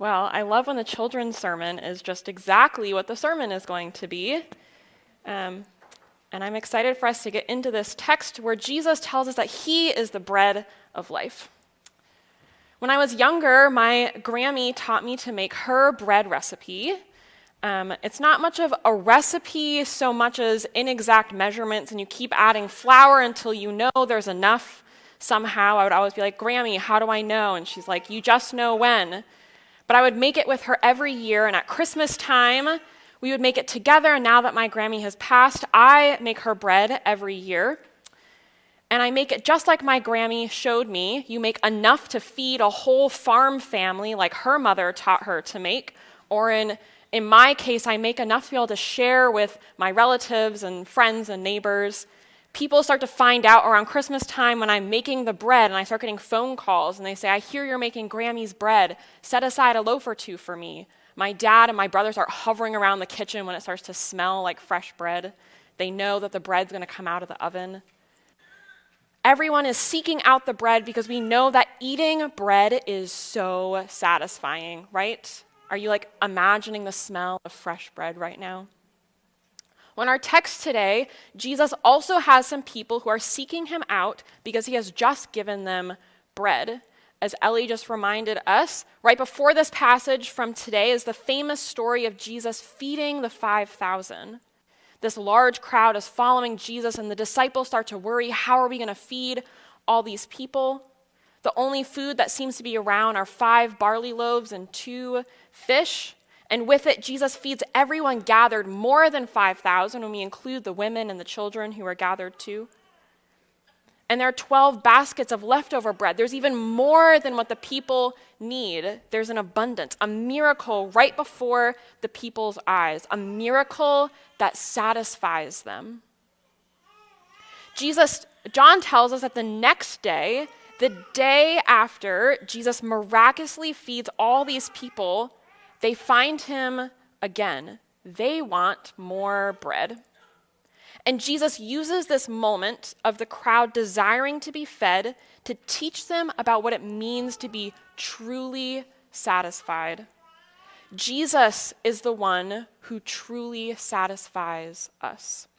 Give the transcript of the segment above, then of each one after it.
Well, I love when the children's sermon is just exactly what the sermon is going to be. And I'm excited for us to get into this text where Jesus tells us that he is the bread of life. When I was younger, my Grammy taught me to make her bread recipe. It's not much of a recipe so much as inexact measurements, and you keep adding flour until you know there's enough. Somehow I would always be like, Grammy, how do I know? And she's like, you just know when. But I would make it with her every year, and at Christmas time, we would make it together. And now that my Grammy has passed, I make her bread every year. And I make it just like my Grammy showed me. You make enough to feed a whole farm family like her mother taught her to make. Or in my case, I make enough to be able to share with my relatives and friends and neighbors. People start to find out around Christmas time when I'm making the bread, and I start getting phone calls, and they say, I hear you're making Grammy's bread. Set aside a loaf or two for me. My dad and my brother start hovering around the kitchen when it starts to smell like fresh bread. They know that the bread's going to come out of the oven. Everyone is seeking out the bread because we know that eating bread is so satisfying, right? Are you imagining the smell of fresh bread right now? Well, in our text today, Jesus also has some people who are seeking him out because he has just given them bread. As Ellie just reminded us, right before this passage from today is the famous story of Jesus feeding the 5,000. This large crowd is following Jesus, and the disciples start to worry, how are we going to feed all these people? The only food that seems to be around are 5 barley loaves and 2 fish. And with it, Jesus feeds everyone gathered, more than 5,000 when we include the women and the children who are gathered too. And there are 12 baskets of leftover bread. There's even more than what the people need. There's an abundance, a miracle right before the people's eyes, a miracle that satisfies them. John tells us that the next day, the day after Jesus miraculously feeds all these people, they find him again. They want more bread. And Jesus uses this moment of the crowd desiring to be fed to teach them about what it means to be truly satisfied. Jesus is the one who truly satisfies us.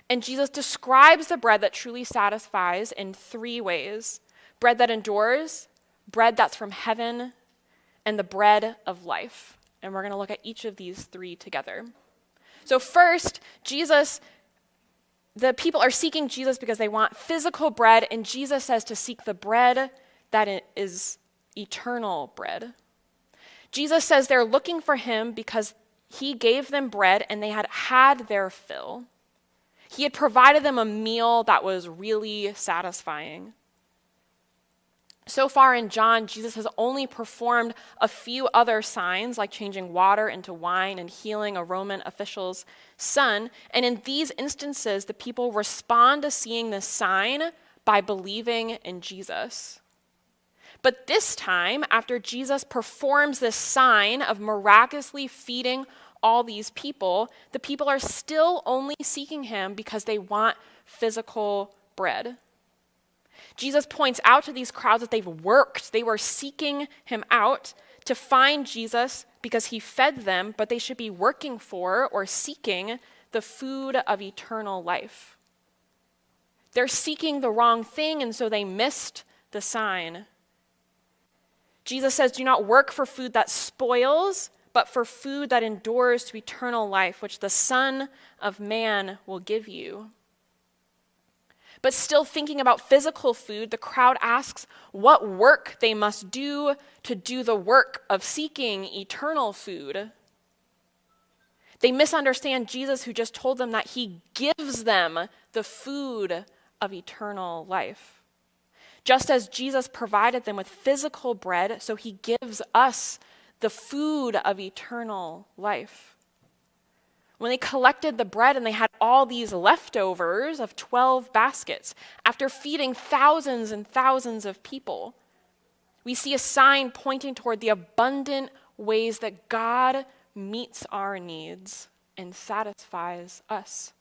And Jesus describes the bread that truly satisfies in 3 ways: bread that endures, bread that's from heaven, and the bread of life. And we're going to look at each of these 3 together. So first, the people are seeking Jesus because they want physical bread, and Jesus says to seek the bread that is eternal bread. Jesus says they're looking for him because he gave them bread and they had had their fill. He had provided them a meal that was really satisfying. So far in John, Jesus has only performed a few other signs, like changing water into wine and healing a Roman official's son. And in these instances, the people respond to seeing this sign by believing in Jesus. But this time, after Jesus performs this sign of miraculously feeding all these people, the people are still only seeking him because they want physical bread. Jesus points out to these crowds that they've worked. They were seeking him out to find Jesus because he fed them, but they should be working for or seeking the food of eternal life. They're seeking the wrong thing, and so they missed the sign. Jesus says, do not work for food that spoils, but for food that endures to eternal life, which the Son of Man will give you. But still thinking about physical food, the crowd asks what work they must do to do the work of seeking eternal food. They misunderstand Jesus, who just told them that he gives them the food of eternal life. Just as Jesus provided them with physical bread, so he gives us the food of eternal life. When they collected the bread and they had all these leftovers of 12 baskets, after feeding thousands and thousands of people, we see a sign pointing toward the abundant ways that God meets our needs and satisfies us.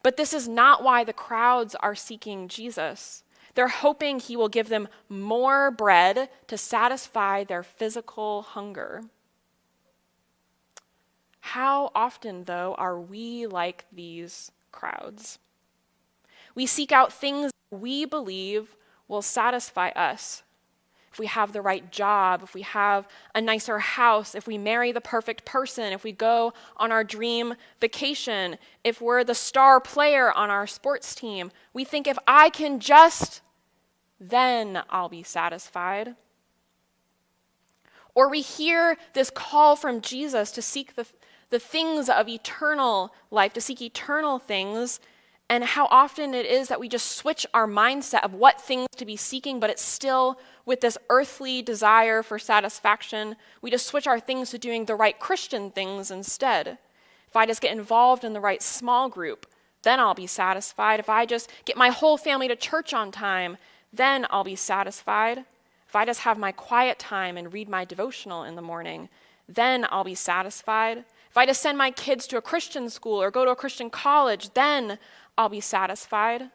But this is not why the crowds are seeking Jesus. They're hoping he will give them more bread to satisfy their physical hunger. How often, though, are we like these crowds? We seek out things we believe will satisfy us. If we have the right job, if we have a nicer house, if we marry the perfect person, if we go on our dream vacation, if we're the star player on our sports team, we think if I can just, then I'll be satisfied. Or we hear this call from Jesus to seek the things of eternal life, to seek eternal things, and how often it is that we just switch our mindset of what things to be seeking, but it's still with this earthly desire for satisfaction. We just switch our things to doing the right Christian things instead. If I just get involved in the right small group, then I'll be satisfied. If I just get my whole family to church on time, then I'll be satisfied. If I just have my quiet time and read my devotional in the morning, then I'll be satisfied. If I just send my kids to a Christian school or go to a Christian college, then I'll be satisfied.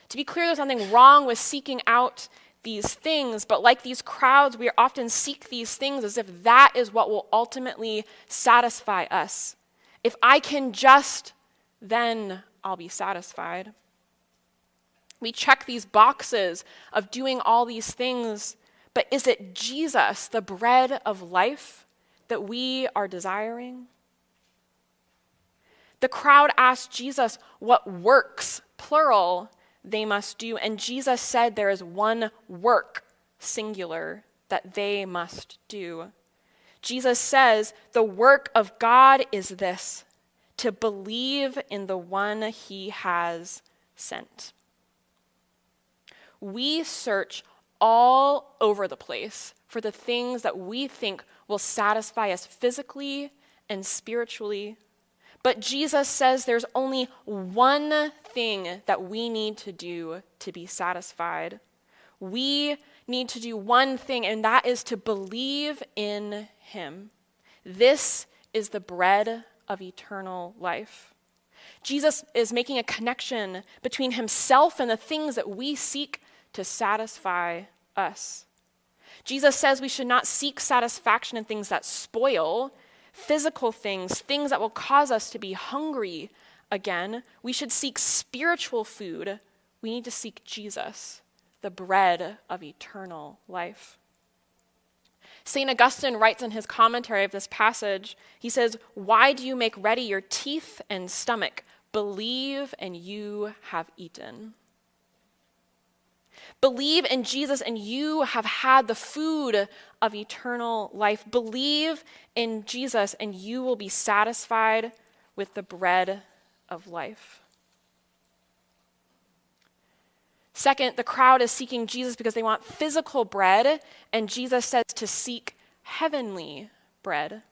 To be clear, there's nothing wrong with seeking out these things, but like these crowds, we often seek these things as if that is what will ultimately satisfy us. If I can just, then I'll be satisfied. We check these boxes of doing all these things, but is it Jesus, the bread of life, that we are desiring? The crowd asked Jesus what works, plural, they must do, and Jesus said there is one work, singular, that they must do. Jesus says the work of God is this, to believe in the one he has sent. We search all over the place for the things that we think will satisfy us physically and spiritually. But Jesus says there's only one thing that we need to do to be satisfied. We need to do one thing, and that is to believe in him. This is the bread of eternal life. Jesus is making a connection between himself and the things that we seek to satisfy us. Jesus says we should not seek satisfaction in things that spoil, physical things, things that will cause us to be hungry again. We should seek spiritual food. We need to seek Jesus, the bread of eternal life. St. Augustine writes in his commentary of this passage, he says, "Why do you make ready your teeth and stomach? Believe and you have eaten." Believe in Jesus and you have had the food of eternal life. Believe in Jesus and you will be satisfied with the bread of life. Second, the crowd is seeking Jesus because they want physical bread, and Jesus says to seek heavenly bread.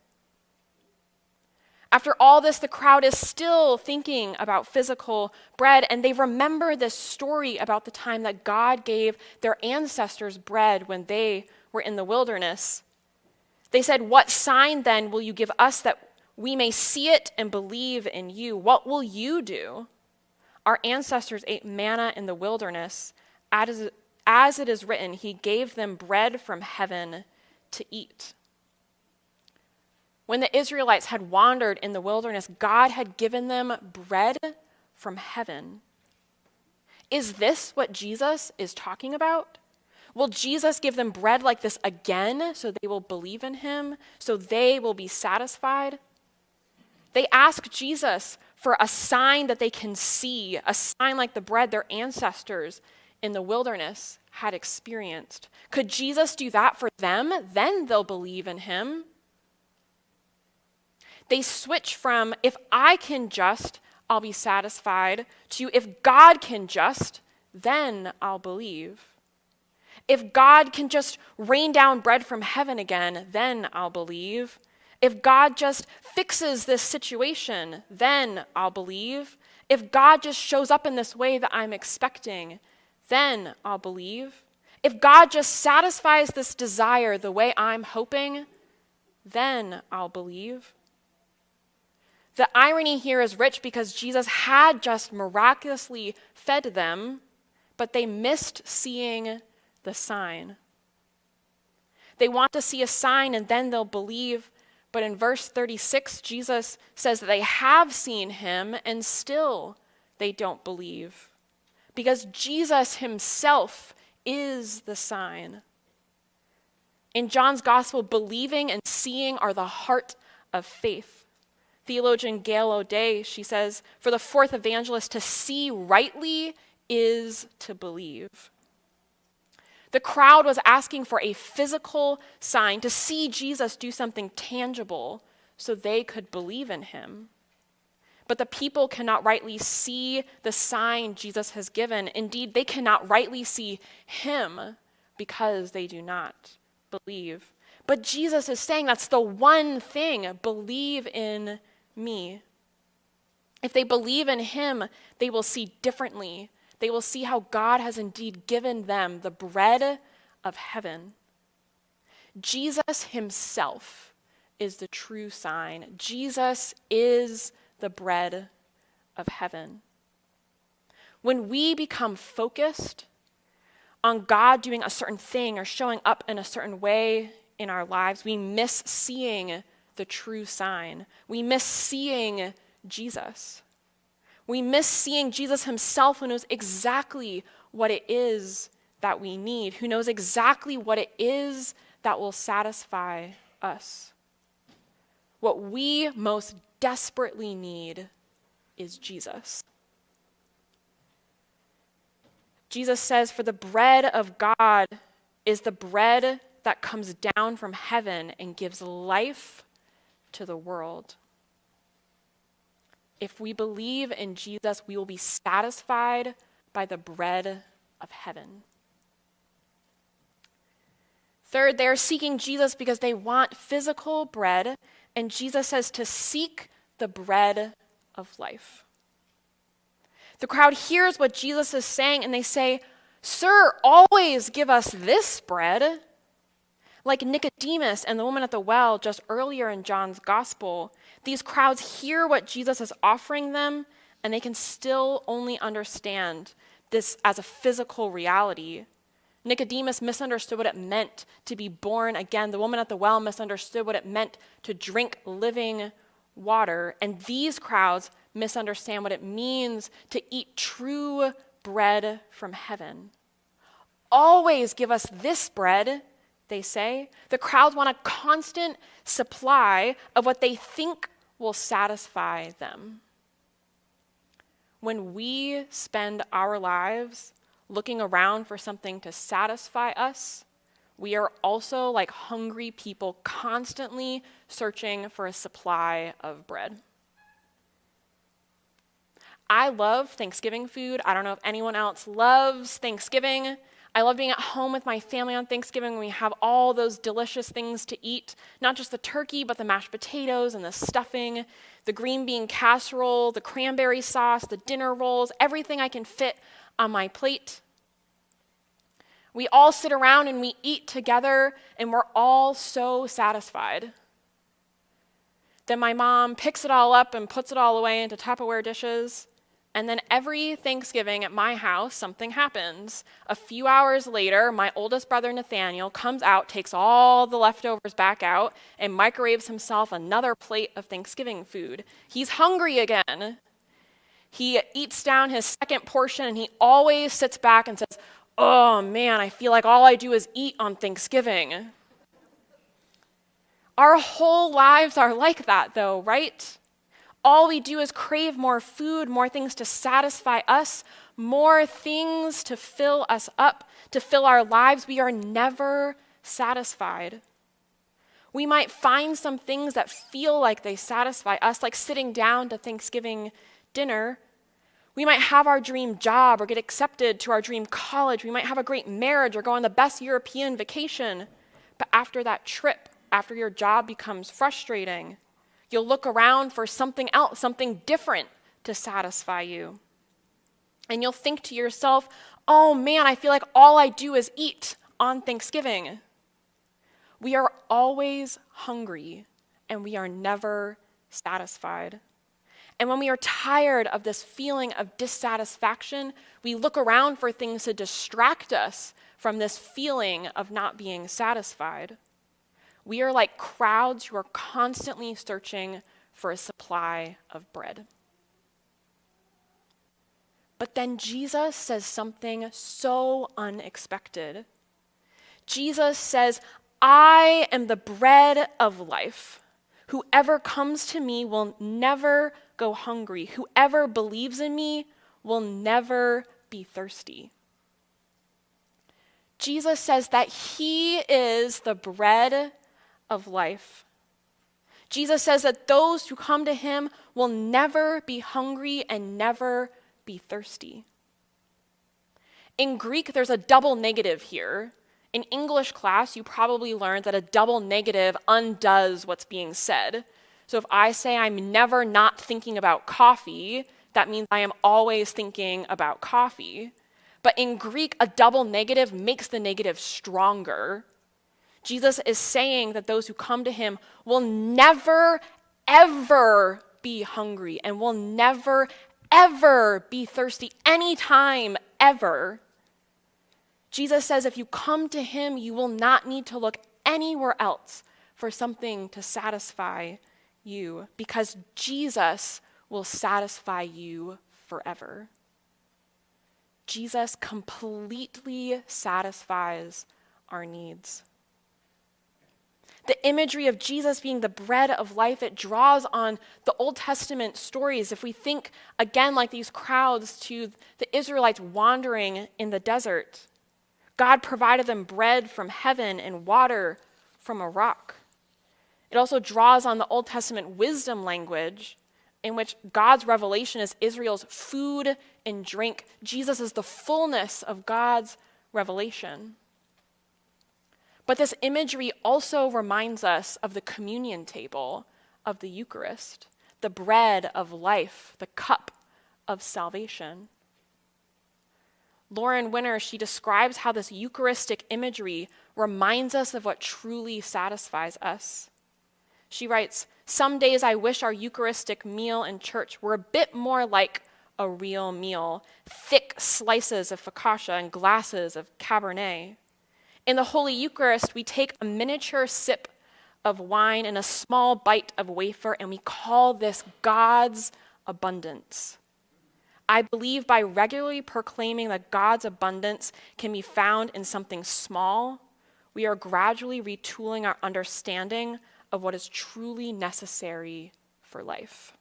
After all this, the crowd is still thinking about physical bread, and they remember this story about the time that God gave their ancestors bread when they were in the wilderness. They said, "What sign then will you give us that we may see it and believe in you? What will you do?" Our ancestors ate manna in the wilderness. As it is written, he gave them bread from heaven to eat. When the Israelites had wandered in the wilderness, God had given them bread from heaven. Is this what Jesus is talking about? Will Jesus give them bread like this again so they will believe in him, so they will be satisfied? They ask Jesus for a sign that they can see, a sign like the bread their ancestors in the wilderness had experienced. Could Jesus do that for them? Then they'll believe in him. They switch from, if I can just, I'll be satisfied, to if God can just, then I'll believe. If God can just rain down bread from heaven again, then I'll believe. If God just fixes this situation, then I'll believe. If God just shows up in this way that I'm expecting, then I'll believe. If God just satisfies this desire the way I'm hoping, then I'll believe. The irony here is rich because Jesus had just miraculously fed them, but they missed seeing the sign. They want to see a sign and then they'll believe. But in verse 36, Jesus says that they have seen him and still they don't believe. Because Jesus himself is the sign. In John's gospel, believing and seeing are the heart of faith. Theologian Gail O'Day, she says, for the fourth evangelist, to see rightly is to believe. The crowd was asking for a physical sign, to see Jesus do something tangible so they could believe in him. But the people cannot rightly see the sign Jesus has given. Indeed, they cannot rightly see him because they do not believe. But Jesus is saying that's the one thing, believe in me. If they believe in him, they will see differently. They will see how God has indeed given them the bread of heaven. Jesus himself is the true sign. Jesus is the bread of heaven. When we become focused on God doing a certain thing or showing up in a certain way in our lives, we miss seeing the true sign. We miss seeing Jesus. We miss seeing Jesus himself, who knows exactly what it is that we need, who knows exactly what it is that will satisfy us. What we most desperately need is Jesus. Jesus says, for the bread of God is the bread that comes down from heaven and gives life to the world. If we believe in Jesus, we will be satisfied by the bread of heaven. Third, they are seeking Jesus because they want physical bread, and Jesus says to seek the bread of life. The crowd hears what Jesus is saying, and they say, "Sir, always give us this bread." Like Nicodemus and the woman at the well just earlier in John's gospel, these crowds hear what Jesus is offering them, and they can still only understand this as a physical reality. Nicodemus misunderstood what it meant to be born again. The woman at the well misunderstood what it meant to drink living water. And these crowds misunderstand what it means to eat true bread from heaven. Always give us this bread, they say. The crowds want a constant supply of what they think will satisfy them. When we spend our lives looking around for something to satisfy us, we are also like hungry people constantly searching for a supply of bread. I love Thanksgiving food. I don't know if anyone else loves Thanksgiving. I love being at home with my family on Thanksgiving when we have all those delicious things to eat. Not just the turkey, but the mashed potatoes and the stuffing, the green bean casserole, the cranberry sauce, the dinner rolls, everything I can fit on my plate. We all sit around and we eat together, and we're all so satisfied. Then my mom picks it all up and puts it all away into Tupperware dishes. And then every Thanksgiving at my house, something happens. A few hours later, my oldest brother Nathaniel comes out, takes all the leftovers back out, and microwaves himself another plate of Thanksgiving food. He's hungry again. He eats down his second portion, and he always sits back and says, "Oh man, I feel like all I do is eat on Thanksgiving." Our whole lives are like that though, right? All we do is crave more food, more things to satisfy us, more things to fill us up, to fill our lives. We are never satisfied. We might find some things that feel like they satisfy us, like sitting down to Thanksgiving dinner. We might have our dream job or get accepted to our dream college. We might have a great marriage or go on the best European vacation. But after that trip, after your job becomes frustrating, you'll look around for something else, something different to satisfy you. And you'll think to yourself, "Oh man, I feel like all I do is eat on Thanksgiving." We are always hungry and we are never satisfied. And when we are tired of this feeling of dissatisfaction, we look around for things to distract us from this feeling of not being satisfied. We are like crowds who are constantly searching for a supply of bread. But then Jesus says something so unexpected. Jesus says, I am the bread of life. Whoever comes to me will never go hungry. Whoever believes in me will never be thirsty. Jesus says that he is the bread of life. Jesus says that those who come to him will never be hungry and never be thirsty. In Greek, there's a double negative here. In English class, you probably learned that a double negative undoes what's being said. So if I say I'm never not thinking about coffee, that means I am always thinking about coffee. But in Greek, a double negative makes the negative stronger. Jesus is saying that those who come to him will never, ever be hungry and will never, ever be thirsty anytime, ever. Jesus says if you come to him, you will not need to look anywhere else for something to satisfy you, because Jesus will satisfy you forever. Jesus completely satisfies our needs. The imagery of Jesus being the bread of life, it draws on the Old Testament stories. If we think again like these crowds to the Israelites wandering in the desert, God provided them bread from heaven and water from a rock. It also draws on the Old Testament wisdom language in which God's revelation is Israel's food and drink. Jesus is the fullness of God's revelation. But this imagery also reminds us of the communion table of the Eucharist, the bread of life, the cup of salvation. Lauren Winner, she describes how this Eucharistic imagery reminds us of what truly satisfies us. She writes, "Some days I wish our Eucharistic meal in church were a bit more like a real meal, thick slices of focaccia and glasses of Cabernet. In the Holy Eucharist, we take a miniature sip of wine and a small bite of wafer, and we call this God's abundance. I believe by regularly proclaiming that God's abundance can be found in something small, we are gradually retooling our understanding of what is truly necessary for life.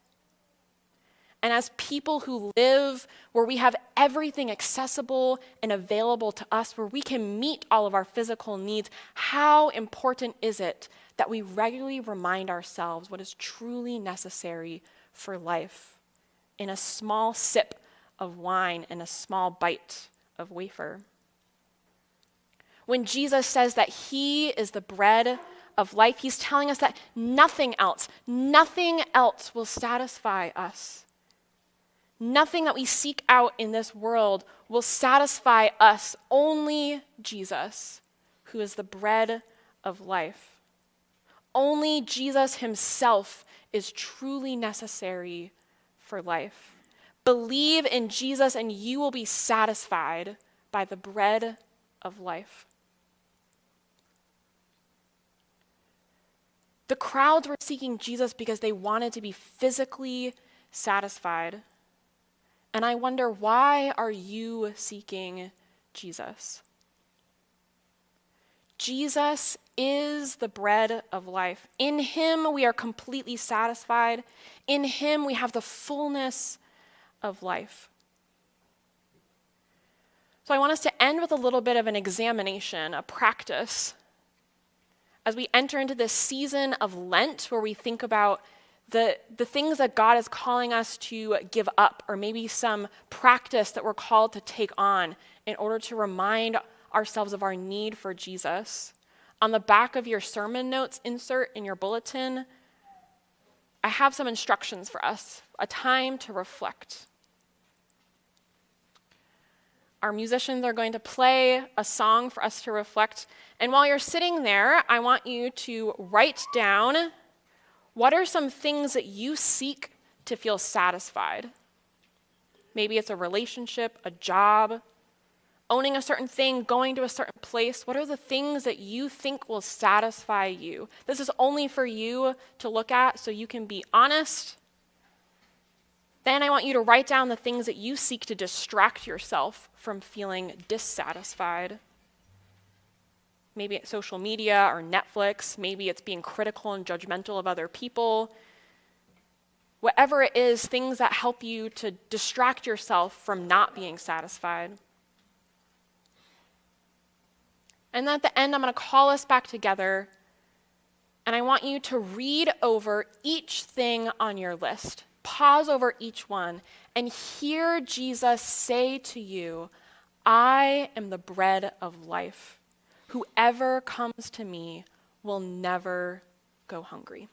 And as people who live where we have everything accessible and available to us, where we can meet all of our physical needs, how important is it that we regularly remind ourselves what is truly necessary for life in a small sip of wine and a small bite of wafer? When Jesus says that he is the bread of life, he's telling us that nothing else will satisfy us. Nothing that we seek out in this world will satisfy us. Only Jesus, who is the bread of life. Only Jesus himself is truly necessary for life. Believe in Jesus and you will be satisfied by the bread of life. The crowds were seeking Jesus because they wanted to be physically satisfied. And I wonder, why are you seeking Jesus? Jesus is the bread of life. In him we are completely satisfied. In him we have the fullness of life. So I want us to end with a little bit of an examination, a practice, as we enter into this season of Lent where we think about the things that God is calling us to give up, or maybe some practice that we're called to take on in order to remind ourselves of our need for Jesus. On the back of your sermon notes insert in your bulletin, I have some instructions for us, a time to reflect. Our musicians are going to play a song for us to reflect. And while you're sitting there, I want you to write down, what are some things that you seek to feel satisfied. Maybe it's a relationship, a job, owning a certain thing, going to a certain place. What are the things that you think will satisfy you? This is only for you to look at so you can be honest. Then I want you to write down the things that you seek to distract yourself from feeling dissatisfied. Maybe it's social media or Netflix. Maybe it's being critical and judgmental of other people. Whatever it is, things that help you to distract yourself from not being satisfied. And then at the end, I'm going to call us back together, and I want you to read over each thing on your list. Pause over each one and hear Jesus say to you, I am the bread of life. Whoever comes to me will never go hungry.